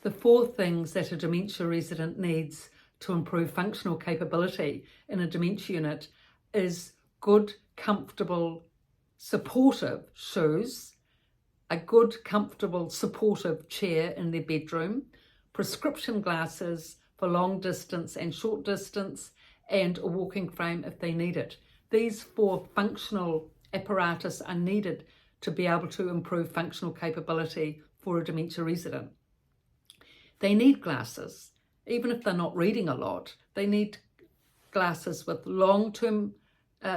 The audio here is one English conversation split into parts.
The 4 things that a dementia resident needs to improve functional capability in a dementia unit is good, comfortable, supportive shoes, a good, comfortable, supportive chair in their bedroom, prescription glasses for long distance and short distance, and a walking frame if they need it. These 4 functional apparatus are needed to be able to improve functional capability for a dementia resident. They need glasses, even if they're not reading a lot. They need glasses with long-term,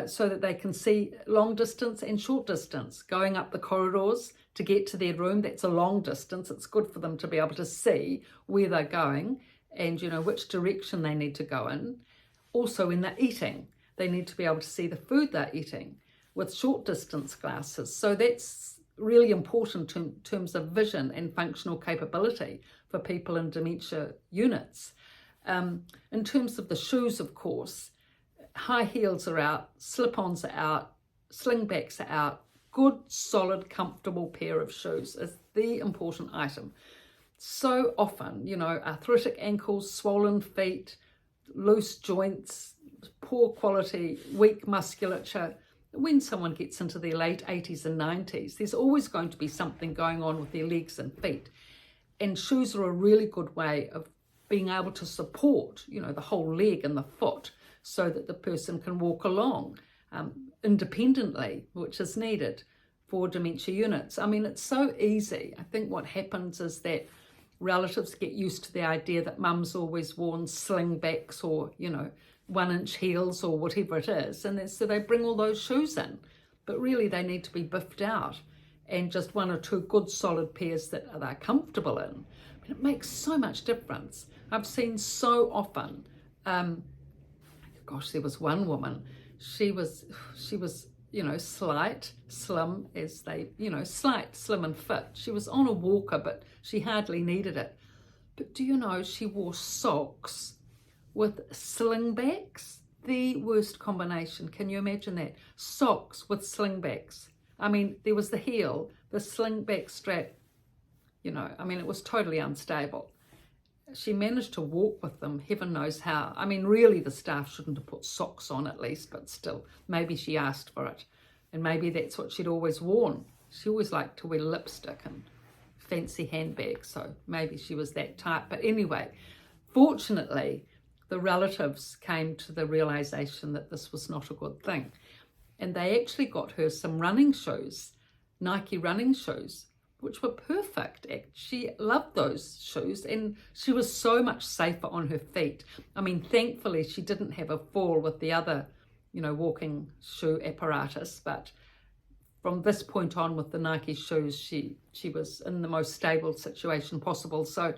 so that they can see long distance and short distance. Going up the corridors to get to their room, that's a long distance. It's good for them to be able to see where they're going and, which direction they need to go in. Also, when they're eating, they need to be able to see the food they're eating with short distance glasses. So that's really important in terms of vision and functional capability for people in dementia units. In terms of the shoes, of course, high heels are out, slip-ons are out, slingbacks are out. Good, solid, comfortable pair of shoes is the important item. So often, arthritic ankles, swollen feet, loose joints, poor quality, weak musculature. When someone gets into their late 80s and 90s, there's always going to be something going on with their legs and feet. And shoes are a really good way of being able to support, the whole leg and the foot so that the person can walk along independently, which is needed for dementia units. I mean, it's so easy. I think what happens is that relatives get used to the idea that mum's always worn slingbacks or, 1-inch heels or whatever it is. And so they bring all those shoes in, but really they need to be biffed out and just 1 or 2 good solid pairs that they're comfortable in. But it makes so much difference. I've seen so often, there was one woman, she was, slight, slim as they, slight, slim and fit. She was on a walker, but she hardly needed it. But do you know, she wore socks with slingbacks? The worst combination. Can you imagine that? Socks with slingbacks. I mean, there was the heel, the slingback strap, it was totally unstable. She managed to walk with them, heaven knows how. I mean, really the staff shouldn't have put socks on at least, but still, maybe she asked for it. And maybe that's what she'd always worn. She always liked to wear lipstick and fancy handbags, so maybe she was that type. But anyway, fortunately, the relatives came to the realization that this was not a good thing. And they actually got her some running shoes, Nike running shoes, which were perfect. She loved those shoes and she was so much safer on her feet. I mean, thankfully she didn't have a fall with the other, walking shoe apparatus, but from this point on with the Nike shoes, she was in the most stable situation possible. So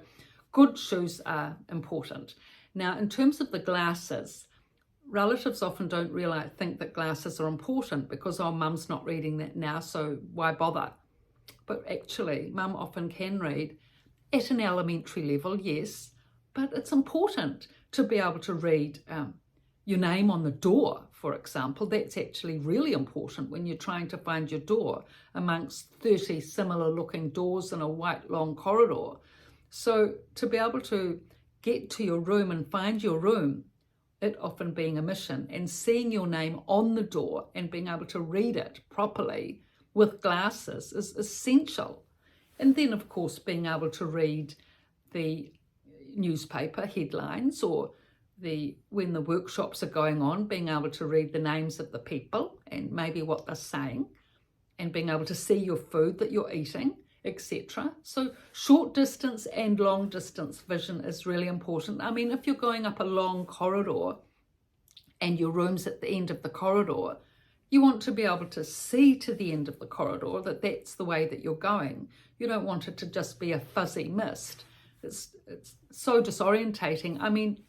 good shoes are important. Now, in terms of the glasses, relatives often don't think that glasses are important because, mum's not reading that now, so why bother? But actually, mum often can read at an elementary level, yes, but it's important to be able to read your name on the door, for example. That's actually really important when you're trying to find your door amongst 30 similar looking doors in a white long corridor. So to be able to get to your room and find your room, it often being a mission, and seeing your name on the door and being able to read it properly with glasses is essential. And then, of course, being able to read the newspaper headlines or when the workshops are going on, being able to read the names of the people and maybe what they're saying, and being able to see your food that you're eating, etc. So short distance and long distance vision is really important. I mean, if you're going up a long corridor and your room's at the end of the corridor, you want to be able to see to the end of the corridor that that's the way that you're going. You don't want it to just be a fuzzy mist. It's so disorientating. I mean,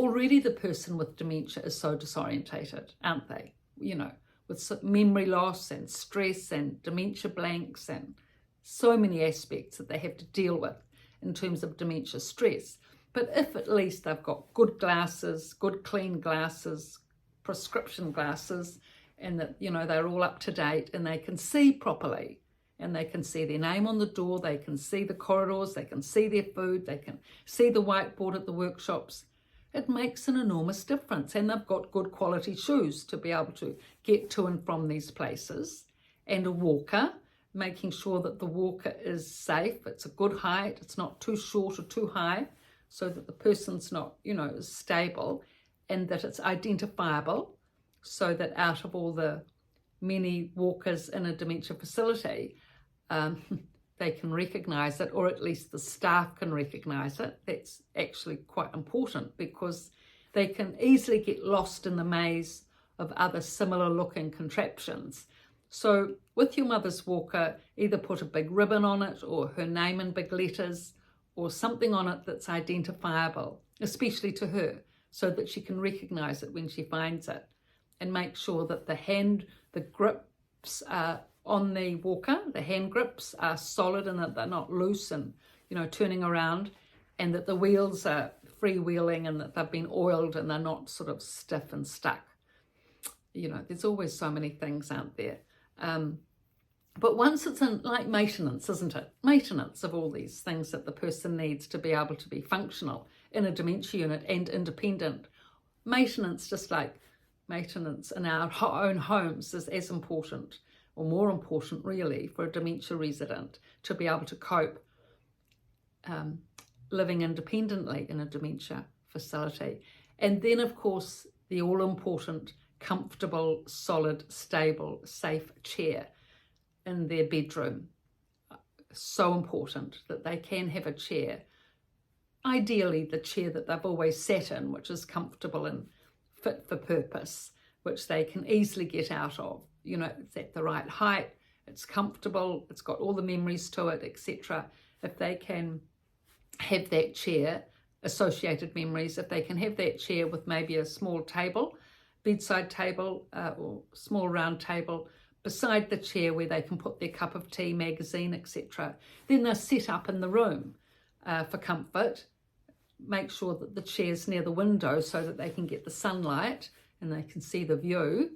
already the person with dementia is so disorientated, aren't they? With memory loss and stress and dementia blanks and so many aspects that they have to deal with in terms of dementia stress. But if at least they've got good glasses, good clean glasses, prescription glasses, and that, they're all up to date and they can see properly and they can see their name on the door, they can see the corridors, they can see their food, they can see the whiteboard at the workshops. It makes an enormous difference, and they've got good quality shoes to be able to get to and from these places, and a walker, making sure that the walker is safe, it's a good height, it's not too short or too high, so that the person's not, stable, and that it's identifiable, so that out of all the many walkers in a dementia facility, they can recognise it, or at least the staff can recognise it. That's actually quite important, because they can easily get lost in the maze of other similar looking contraptions. So with your mother's walker, either put a big ribbon on it, or her name in big letters, or something on it that's identifiable, especially to her, so that she can recognise it when she finds it. And make sure that the grips on the walker, the hand grips are solid and that they're not loose and, turning around, and that the wheels are freewheeling and that they've been oiled and they're not sort of stiff and stuck. There's always so many things out there. But once it's in, like maintenance, isn't it? Maintenance of all these things that the person needs to be able to be functional in a dementia unit and independent. Maintenance, just like maintenance in our own homes, is as important, or more important really, for a dementia resident to be able to cope living independently in a dementia facility. And then, of course, the all-important, comfortable, solid, stable, safe chair in their bedroom. So important that they can have a chair, ideally the chair that they've always sat in, which is comfortable and fit for purpose, which they can easily get out of. It's at the right height, it's comfortable, it's got all the memories to it, etc. If they can have that chair, associated memories, if they can have that chair with maybe a small table, bedside table, or small round table beside the chair where they can put their cup of tea, magazine, etc. Then they're set up in the room for comfort. Make sure that the chair's near the window so that they can get the sunlight and they can see the view,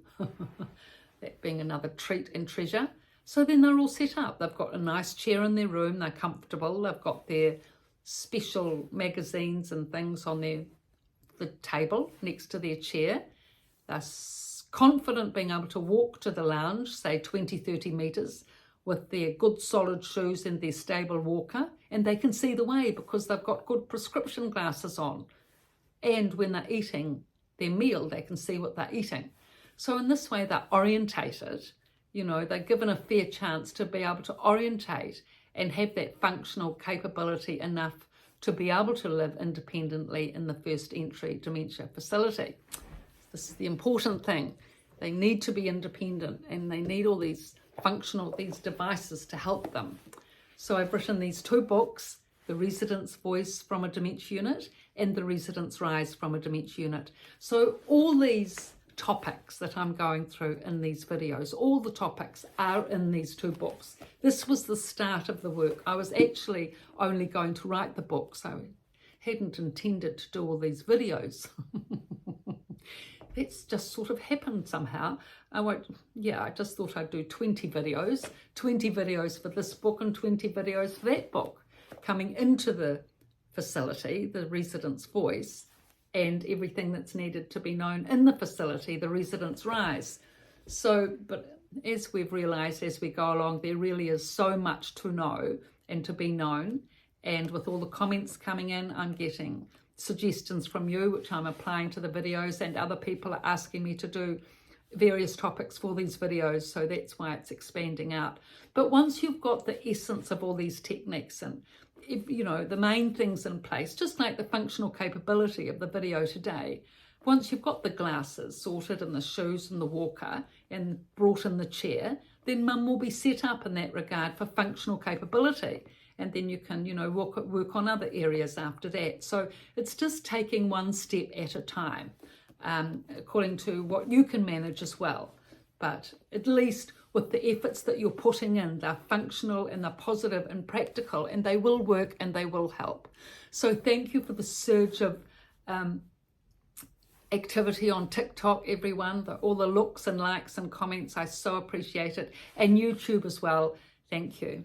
that being another treat and treasure. So then they're all set up. They've got a nice chair in their room, they're comfortable, they've got their special magazines and things on the table next to their chair. They're confident being able to walk to the lounge, say 20-30 metres, with their good solid shoes and their stable walker, and they can see the way because they've got good prescription glasses on. And when they're eating their meal, they can see what they're eating. So in this way, they're orientated, they're given a fair chance to be able to orientate and have that functional capability enough to be able to live independently in the first entry dementia facility. This is the important thing. They need to be independent, and they need all these these devices to help them. So I've written these two books, The Resident's Voice from a Dementia Unit and The Resident's Rise from a Dementia Unit. So all these topics that I'm going through in these videos, all the topics are in these two books. This was the start of the work. I was actually only going to write the books. I hadn't intended to do all these videos. It's just sort of happened somehow. I just thought I'd do 20 videos for this book and 20 videos for that book, coming into the facility, The Resident's Voice, and everything that's needed to be known in the facility, The Resident's Rise. So, but as we've realised as we go along, there really is so much to know and to be known. And with all the comments coming in, I'm getting suggestions from you, which I'm applying to the videos, and other people are asking me to do various topics for these videos, so that's why it's expanding out. But once you've got the essence of all these techniques and the main things in place, just like the functional capability of the video today, once you've got the glasses sorted and the shoes and the walker and brought in the chair, then mum will be set up in that regard for functional capability. And then you can, work on other areas after that. So it's just taking one step at a time, according to what you can manage as well. But at least with the efforts that you're putting in, they're functional and they're positive and practical, and they will work and they will help. So thank you for the surge of activity on TikTok, everyone, all the looks and likes and comments. I so appreciate it. And YouTube as well. Thank you.